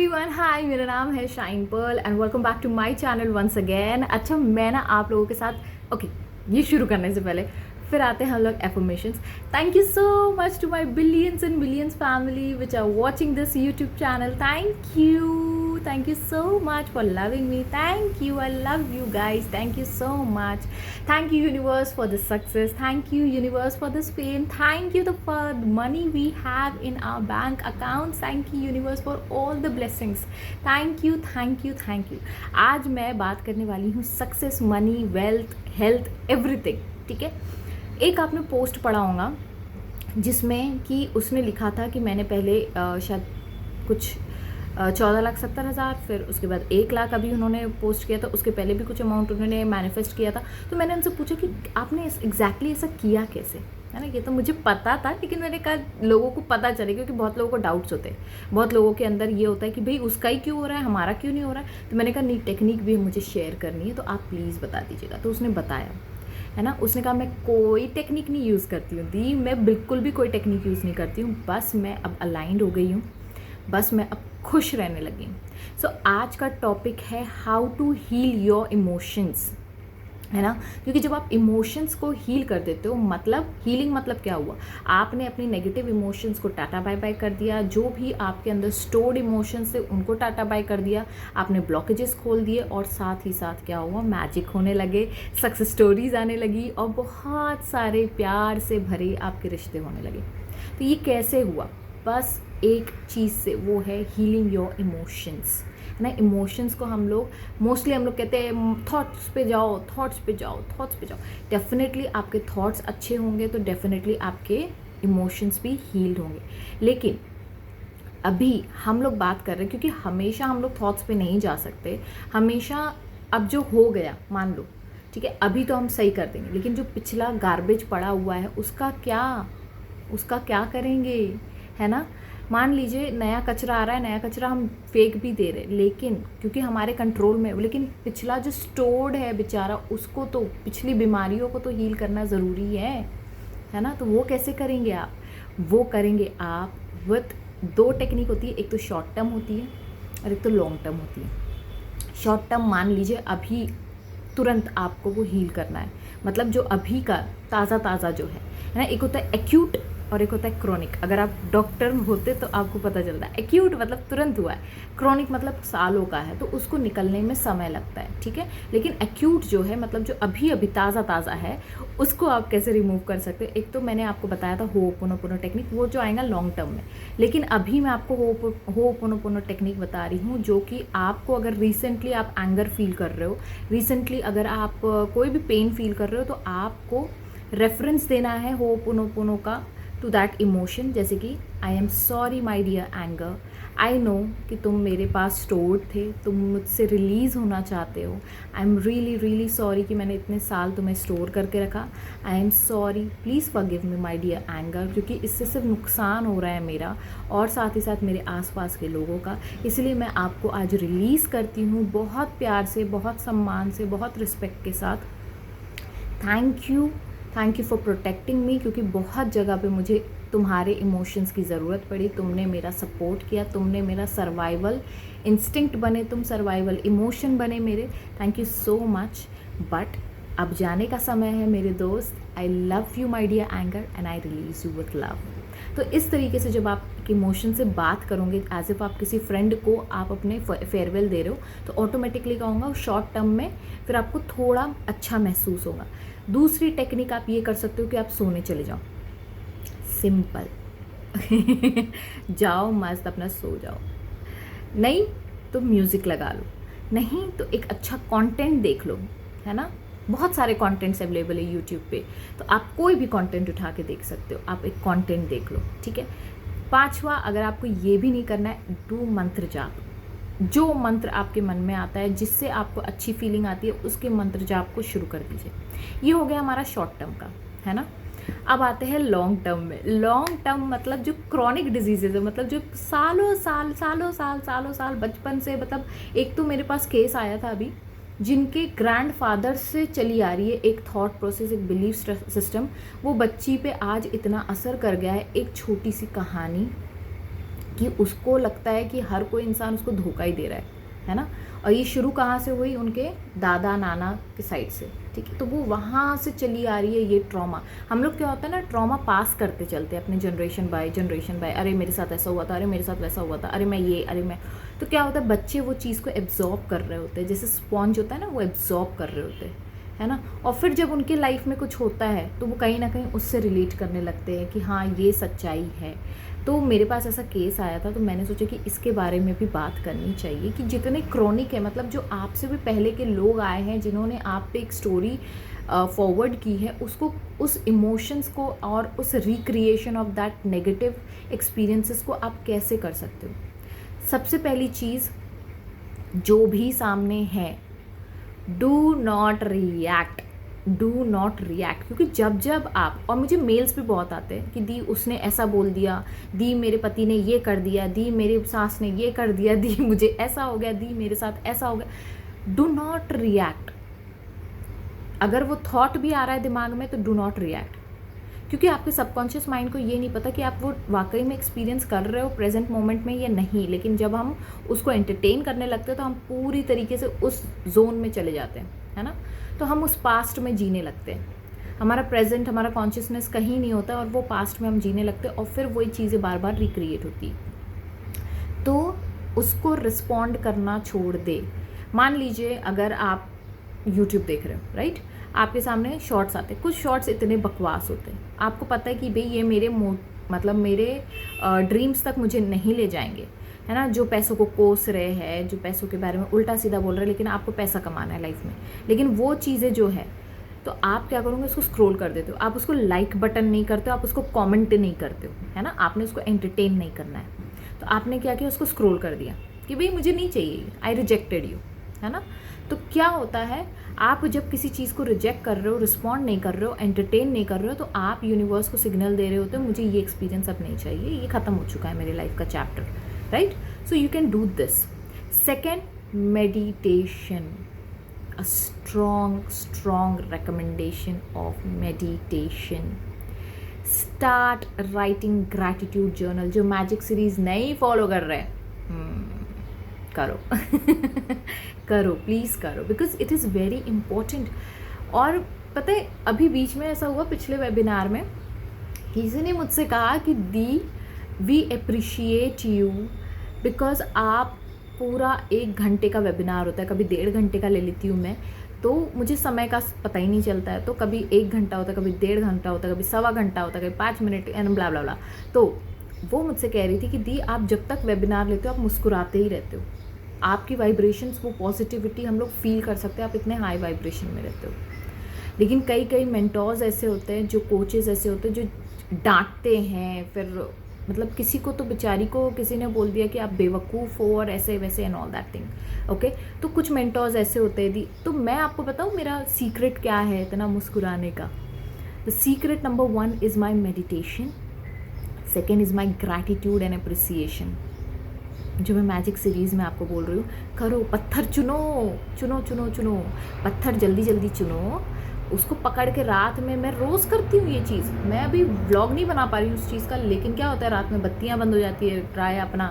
Everyone, हाय, मेरा नाम है Shine Pearl and welcome back to my channel once again. अच्छा, मैं ना आप लोगों के साथ ये शुरू करने से पहले फिर आते हैं हम लोग affirmations. Thank you so much to my billions and billions family which are watching this YouTube channel. Thank you so much for loving me. Thank you, I love you guys. Thank you so much. Thank you universe for the success. Thank you universe for this fame. Thank you for the money we have in our bank accounts. Thank you universe for all the blessings. Thank you, thank you, thank you. आज मैं बात करने वाली हूँ success, money, wealth, health, everything. ठीक है, एक आपने पोस्ट पढ़ा होगा जिसमें कि उसने लिखा था कि मैंने पहले शायद कुछ 14,70,000, फिर उसके बाद 1,00,000 अभी उन्होंने पोस्ट किया था, उसके पहले भी कुछ अमाउंट उन्होंने मैनिफेस्ट किया था। तो मैंने उनसे पूछा कि आपने एग्जैक्टली ऐसा किया कैसे, है ना। ये तो मुझे पता था, लेकिन मैंने कहा लोगों को पता चले, क्योंकि बहुत लोगों को डाउट्स होते हैं, बहुत लोगों के अंदर ये होता है कि भाई उसका ही क्यों हो रहा है, हमारा क्यों नहीं हो रहा है। तो मैंने कहा नहीं, टेक्निक भी मुझे शेयर करनी है, तो आप प्लीज़ बता दीजिएगा। तो उसने बताया, है ना। उसने कहा मैं कोई टेक्निक नहीं यूज़ करती हूँ दी, मैं बिल्कुल भी कोई टेक्निक यूज़ नहीं करती हूँ, बस मैं अब अलाइंड हो गई हूँ, बस मैं अब खुश रहने लगी हूँ। सो आज का टॉपिक है how to heal your emotions, है ना। क्योंकि जब आप इमोशंस को हील कर देते हो, मतलब हीलिंग मतलब क्या हुआ, आपने अपनी नेगेटिव इमोशंस को टाटा बाय बाय कर दिया, जो भी आपके अंदर स्टोर्ड इमोशंस थे उनको टाटा बाय कर दिया, आपने ब्लॉकेजेस खोल दिए, और साथ ही साथ क्या हुआ, मैजिक होने लगे, सक्सेस स्टोरीज आने लगी, और बहुत सारे प्यार से भरे आपके रिश्ते होने लगे। तो ये कैसे हुआ, बस एक चीज़ से, वो है हीलिंग योर इमोशंस, है ना। इमोशंस को हम लोग मोस्टली कहते हैं थॉट्स पे जाओ, थॉट्स पे जाओ, थॉट्स पे जाओ। डेफिनेटली आपके थॉट्स अच्छे होंगे तो डेफिनेटली आपके इमोशंस भी हील्ड होंगे। लेकिन अभी हम लोग बात कर रहे हैं, क्योंकि हमेशा हम लोग थॉट्स पे नहीं जा सकते, हमेशा अब जो हो गया मान लो, ठीक है, अभी तो हम सही कर देंगे, लेकिन जो पिछला गार्बेज पड़ा हुआ है उसका क्या करेंगे, है ना। मान लीजिए नया कचरा आ रहा है, नया कचरा हम फेंक भी दे रहे, लेकिन क्योंकि हमारे कंट्रोल में, लेकिन पिछला जो स्टोर्ड है बेचारा, उसको तो, पिछली बीमारियों को तो हील करना ज़रूरी है ना। तो वो कैसे करेंगे आप, वो करेंगे आप विथ दो टेक्निक होती है, एक तो शॉर्ट टर्म होती है और एक तो लॉन्ग टर्म होती है। शॉर्ट टर्म मान लीजिए अभी तुरंत आपको वो हील करना है, मतलब जो अभी का ताज़ा जो है ना। एक होता है एक्यूट और एक होता है क्रॉनिक। अगर आप डॉक्टर होते तो आपको पता चलता है, एक्यूट मतलब तुरंत हुआ है, क्रॉनिक मतलब सालों का है, तो उसको निकलने में समय लगता है, ठीक है। लेकिन एक्यूट जो है, मतलब जो अभी ताज़ा है, उसको आप कैसे रिमूव कर सकते हो। एक तो मैंने आपको बताया था होपोनोपोनो टेक्निक, वो जो आएगा लॉन्ग टर्म में, लेकिन अभी मैं आपको होपोनोपोनो टेक्निक बता रही हूँ, जो कि आपको अगर रिसेंटली आप एंगर फील कर रहे हो, रिसेंटली अगर आप कोई भी पेन फील कर रहे हो, तो आपको रेफरेंस देना है होपोनोपोनो का टू दैट इमोशन। जैसे कि I am sorry my dear anger, I know कि तुम मेरे पास स्टोर्ड थे, तुम मुझसे रिलीज़ होना चाहते हो, आई एम रियली सॉरी कि मैंने इतने साल तुम्हें स्टोर करके रखा, I am sorry, please forgive me my dear anger, क्योंकि इससे सिर्फ नुकसान हो रहा है मेरा और साथ ही साथ मेरे आसपास के लोगों का, इसलिए मैं आपको आज रिलीज़ करती हूँ बहुत प्यार से, बहुत सम्मान से, बहुत रिस्पेक्ट के साथ। थैंक यू फॉर प्रोटेक्टिंग मी, क्योंकि बहुत जगह पे मुझे तुम्हारे इमोशंस की ज़रूरत पड़ी, तुमने मेरा सपोर्ट किया, तुमने मेरा सर्वाइवल इंस्टिंक्ट बने, तुम सर्वाइवल इमोशन बने मेरे। Thank you so much. But अब जाने का समय है मेरे दोस्त। I love you my dear anger and I release you with love. तो इस तरीके से जब आप इमोशन से बात करोगे, एज इफ आप किसी फ्रेंड को आप अपने फेयरवेल दे रहे हो, तो ऑटोमेटिकली क्या होगा, शॉर्ट टर्म में फिर आपको थोड़ा अच्छा महसूस होगा। दूसरी टेक्निक आप ये कर सकते हो कि आप सोने चले जाओ, सिंपल जाओ मस्त अपना सो जाओ, नहीं तो म्यूज़िक लगा लो, नहीं तो एक अच्छा कंटेंट देख लो, है ना। बहुत सारे कंटेंट्स अवेलेबल है यूट्यूब पे, तो आप कोई भी कंटेंट उठा के देख सकते हो, आप एक कंटेंट देख लो, ठीक है। पांचवा, अगर आपको ये भी नहीं करना है, डू मंत्र जाप। जो मंत्र आपके मन में आता है, जिससे आपको अच्छी फीलिंग आती है, उसके मंत्र जाप को शुरू कर दीजिए। ये हो गया हमारा शॉर्ट टर्म का, है ना। अब आते हैं लॉन्ग टर्म में। लॉन्ग टर्म मतलब जो क्रॉनिक डिजीजेज है, मतलब जो सालों साल बचपन से, मतलब एक तो मेरे पास केस आया था अभी, जिनके ग्रैंडफादर से चली आ रही है एक थॉट प्रोसेस, एक बिलीफ सिस्टम, वो बच्ची पे आज इतना असर कर गया है। एक छोटी सी कहानी कि उसको लगता है कि हर कोई इंसान उसको धोखा ही दे रहा है ना। और ये शुरू कहाँ से हुई, उनके दादा नाना के साइड से, ठीक है। तो वो वहाँ से चली आ रही है ये ट्रॉमा। हम लोग क्या होता है ना, ट्रॉमा पास करते चलते हैं अपने जनरेशन बाय जनरेशन बाय। अरे मेरे साथ ऐसा हुआ था, अरे मेरे साथ वैसा हुआ था, अरे मैं ये, अरे मैं। तो क्या होता है, बच्चे वो चीज़ को एब्जॉर्ब कर रहे होते हैं, जैसे स्पॉन्ज होता है ना, वो एब्जॉर्ब कर रहे होते हैं, है ना। और फिर जब उनके लाइफ में कुछ होता है तो वो कहीं ना कहीं उससे रिलेट करने लगते हैं कि हाँ ये सच्चाई है। तो मेरे पास ऐसा केस आया था, तो मैंने सोचा कि इसके बारे में भी बात करनी चाहिए कि जितने क्रॉनिक है, मतलब जो आपसे भी पहले के लोग आए हैं जिन्होंने आप पे एक स्टोरी फॉरवर्ड की है, उसको, उस इमोशंस को और उस recreation of that negative experiences को आप कैसे कर सकते हो। सबसे पहली चीज़, जो भी सामने है, do not react, do not react. क्योंकि जब जब आप, और मुझे मेल्स भी बहुत आते हैं कि दी उसने ऐसा बोल दिया, दी मेरे पति ने ये कर दिया, दी मेरी सास ने ये कर दिया, दी मुझे ऐसा हो गया, दी मेरे साथ ऐसा हो गया। Do not react. अगर वो थॉट भी आ रहा है दिमाग में तो डू नॉट रिएक्ट, क्योंकि आपके सबकॉन्शियस माइंड को ये नहीं पता कि आप वो वाकई में एक्सपीरियंस कर रहे हो प्रेजेंट मोमेंट में या नहीं। लेकिन जब हम उसको एंटरटेन करने लगते हैं तो हम पूरी तरीके से उस जोन में चले जाते हैं, है ना। तो हम उस पास्ट में जीने लगते हैं, हमारा प्रेजेंट, हमारा कॉन्शियसनेस कहीं नहीं होता और वो पास्ट में हम जीने लगते हैं और फिर वही चीज़ें बार बार रिक्रिएट होती। तो उसको रिस्पॉन्ड करना छोड़ दे। मान लीजिए अगर आप यूट्यूब देख रहे हो, राइट, आपके सामने शॉर्ट्स आते हैं, कुछ शॉर्ट्स इतने बकवास होते हैं, आपको पता है कि भाई ये मेरे मतलब मेरे ड्रीम्स तक मुझे नहीं ले जाएंगे, है ना। जो पैसों को कोस रहे हैं, जो पैसों के बारे में उल्टा सीधा बोल रहे हैं, लेकिन आपको पैसा कमाना है लाइफ में। लेकिन वो चीज़ें जो है, तो आप क्या करोगे, उसको स्क्रॉल कर देते हो, आप उसको लाइक बटन नहीं करते हो, आप उसको कॉमेंट नहीं करते हो, है ना। आपने उसको एंटरटेन नहीं करना है, तो आपने क्या किया, उसको स्क्रॉल कर दिया कि भाई मुझे नहीं चाहिए, आई रिजेक्टेड यू, है ना। तो क्या होता है, आप जब किसी चीज़ को रिजेक्ट कर रहे हो, रिस्पॉन्ड नहीं कर रहे हो, एंटरटेन नहीं कर रहे हो, तो आप यूनिवर्स को सिग्नल दे रहे होते हो मुझे ये एक्सपीरियंस अब नहीं चाहिए, ये ख़त्म हो चुका है मेरे लाइफ का chapter, right. So you can do this. Second, meditation. A strong recommendation of meditation. Start writing gratitude journal। जो मैजिक सीरीज नहीं फॉलो कर रहे करो करो, प्लीज़ करो, because it is very important. और पता है, अभी बीच में ऐसा हुआ पिछले वेबिनार में, किसी ने मुझसे कहा कि दी वी अप्रिशिएट यू बिकॉज आप पूरा 1 घंटे का वेबिनार होता है, कभी 1.5 घंटे का ले लेती हूँ मैं, तो मुझे समय का पता ही नहीं चलता है। तो कभी 1 घंटा होता है, कभी 1.5 घंटा होता है, कभी 1.25 घंटा होता है, कभी 5 मिनट एंड ब्ला ब्ला ब्ला। तो वो मुझसे कह रही थी कि दी आप जब तक वेबिनार लेते हो आप मुस्कुराते ही रहते हो, आपकी वाइब्रेशंस, वो पॉजिटिविटी हम लोग फील कर सकते हैं, आप इतने हाई वाइब्रेशन में रहते हो। लेकिन कई मेंटोर्स ऐसे होते हैं, जो कोचेस ऐसे होते हैं जो डांटते हैं, फिर मतलब किसी को तो बेचारी को किसी ने बोल दिया कि आप बेवकूफ़ हो और ऐसे वैसे and all that thing, okay. तो कुछ मेंटोर्स ऐसे होते हैं दी। तो मैं आपको बताऊँ मेरा सीक्रेट क्या है इतना मुस्कुराने का। The secret number 1 is my meditation, second is my gratitude and appreciation. जो मैं मैजिक सीरीज़ में आपको बोल रही हूँ, करो, पत्थर चुनो चुनो चुनो चुनो, पत्थर जल्दी जल्दी चुनो, उसको पकड़ के रात में, मैं रोज़ करती हूँ ये चीज़। मैं अभी व्लॉग नहीं बना पा रही हूँ उस चीज़ का, लेकिन क्या होता है, रात में बत्तियाँ बंद हो जाती है, राय अपना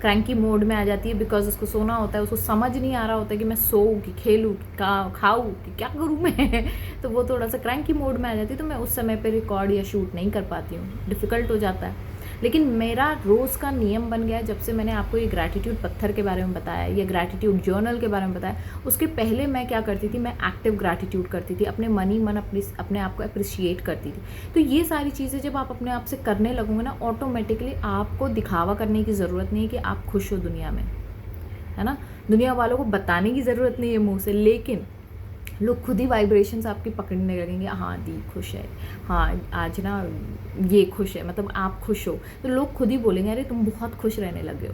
क्रैंकी मोड में आ जाती है, बिकॉज उसको सोना होता है, उसको समझ नहीं आ रहा होता है कि मैं सोऊँ कि खेलूँ कि खाऊँ कि क्या करूँ मैं तो वो थोड़ा सा क्रैंकी मोड में आ जाती है, तो मैं उस समय पर रिकॉर्ड या शूट नहीं कर पाती हूँ, डिफ़िकल्ट हो जाता है। लेकिन मेरा रोज़ का नियम बन गया है, जब से मैंने आपको ये ग्रैटिट्यूड पत्थर के बारे में बताया, ये ग्रैटिट्यूड जर्नल के बारे में बताया। उसके पहले मैं क्या करती थी, मैं एक्टिव ग्रैटिट्यूड करती थी, अपने मन अपने आप को अप्रिशिएट करती थी। तो ये सारी चीज़ें जब आप अपने आप से करने लगोगे ना, ऑटोमेटिकली आपको दिखावा करने की ज़रूरत नहीं है कि आप खुश हो दुनिया में, है ना। दुनिया वालों को बताने की ज़रूरत नहीं है मुँह से, लेकिन लोग खुद ही वाइब्रेशंस आपकी पकड़ने लगेंगे। हाँ दी खुश है, हाँ आज ना ये खुश है, मतलब आप खुश हो, तो लोग खुद ही बोलेंगे अरे तुम बहुत खुश रहने लगे हो,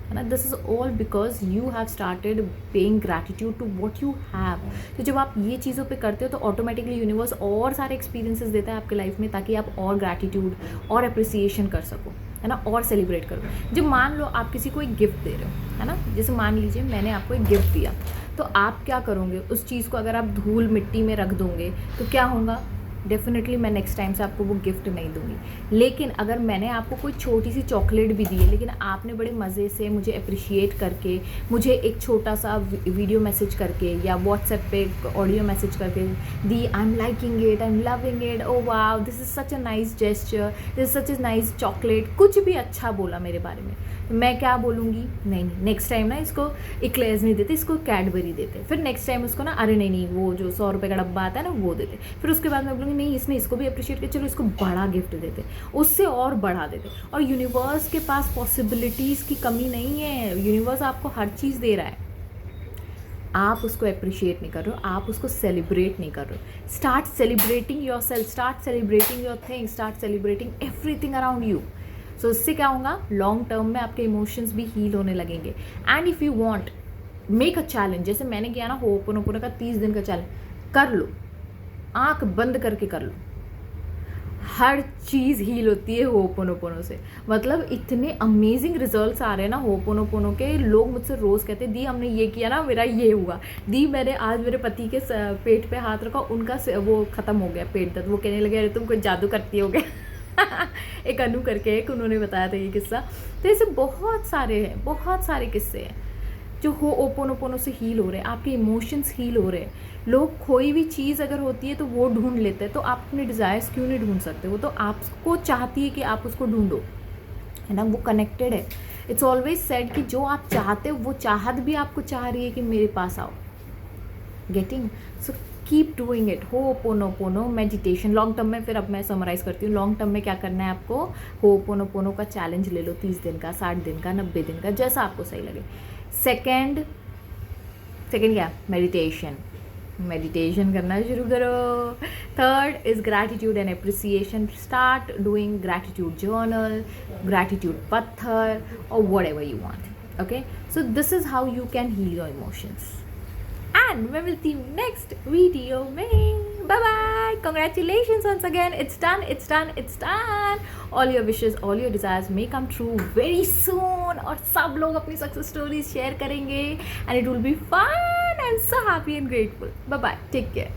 है ना। This is all because you have started paying gratitude to what you have. तो जब आप ये चीज़ों पे करते हो तो ऑटोमेटिकली यूनिवर्स और सारे एक्सपीरियंसेस देता है आपके लाइफ में, ताकि आप और ग्रैटिट्यूड और अप्रिसिएशन कर सको, है ना, और सेलिब्रेट करो। जब मान लो आप किसी को एक गिफ्ट दे रहे हो, है ना, जैसे मान लीजिए मैंने आपको एक गिफ्ट दिया, तो आप क्या करोगे, उस चीज़ को अगर आप धूल मिट्टी में रख दोगे तो क्या होगा, डेफिनेटली मैं नेक्स्ट टाइम से आपको वो गिफ्ट नहीं दूंगी। लेकिन अगर मैंने आपको कोई छोटी सी चॉकलेट भी दी है, लेकिन आपने बड़े मज़े से मुझे अप्रिशिएट करके, मुझे एक छोटा सा वीडियो मैसेज करके या व्हाट्सएप पे ऑडियो मैसेज करके दी, I am liking it, I am loving it, oh wow, this is such a nice gesture, this is such a nice chocolate, कुछ भी अच्छा बोला मेरे बारे में, तो मैं क्या बोलूँगी, नहीं नेक्स्ट टाइम ना इसको इक्लेयर्स नहीं देते, इसको कैडबरी देते। फिर नेक्स्ट टाइम उसको ना, अरे नहीं वो जो 100 रुपये का डब्बा आता है ना वो देते। फिर उसके बाद मैं बोलूँगी नहीं, इसने इसको भी अप्रिशिएट किया, चलो इसको बड़ा गिफ्ट देते, उससे और बढ़ा देते। और यूनिवर्स के पास पॉसिबिलिटीज़ की कमी नहीं है, यूनिवर्स आपको हर चीज़ दे रहा है, आप उसको अप्रिशिएट नहीं कर रहे हो, आप उसको सेलिब्रेट नहीं कर रहे हो। Start celebrating yourself, start celebrating your things, start celebrating everything around you. So इससे क्या होगा, लॉन्ग टर्म में आपके इमोशंस भी हील होने लगेंगे। And if you want make a challenge, जैसे मैंने किया ना होपोनोपोनो का 30 दिन का चैलेंज, कर लो, आंख बंद करके कर लो, हर चीज़ हील होती है होपोनोपोनो से। मतलब इतने अमेजिंग रिजल्ट्स आ रहे हैं ना होपोनोपोनो के, लोग मुझसे रोज़ कहते हैं दी हमने ये किया ना मेरा ये हुआ, दी मैंने आज मेरे पति के पेट पे हाथ रखा, उनका वो ख़त्म हो गया पेट दर्द, वो कहने लगे अरे तुम कुछ जादू करती हो गया। एक अनु करके एक उन्होंने बताया था ये किस्सा। तो ऐसे बहुत सारे हैं, बहुत सारे किस्से हैं जो होपोनोपोनो से हील हो रहे हैं, आपके इमोशंस हील हो रहे हैं। लोग कोई भी चीज़ अगर होती है तो वो ढूंढ लेते हैं, तो आप अपने डिज़ायर्स क्यों नहीं ढूंढ सकते? वो तो आपको चाहती है कि आप उसको ढूंढो, है ना, वो कनेक्टेड है। इट्स ऑलवेज सेड कि जो आप चाहते हो वो चाहत भी आपको चाह रही है कि मेरे पास आओ। Getting? So keep doing it. Ho'oponopono meditation long term में, फिर अब मैं समराइज़ करती हूँ, लॉन्ग टर्म में क्या करना है आपको, होपोनोपोनो का चैलेंज ले लो, 30 दिन का, 60 दिन का, 90 दिन का, जैसा आपको सही लगे। सेकेंड क्या, मेडिटेशन करना शुरू करो। Third is gratitude and appreciation, start doing gratitude journal, gratitude पत्थर, और whatever you want. Okay, so this is how you can heal your emotions. And मैं मिलती हूँ नेक्स्ट वीडियो में। Bye bye, congratulations once again, it's done, it's done, it's done. All your wishes, all your desires may come true very soon, और सब लोग अपनी success stories share करेंगे, and it will be fun and so happy and grateful. Bye bye, take care.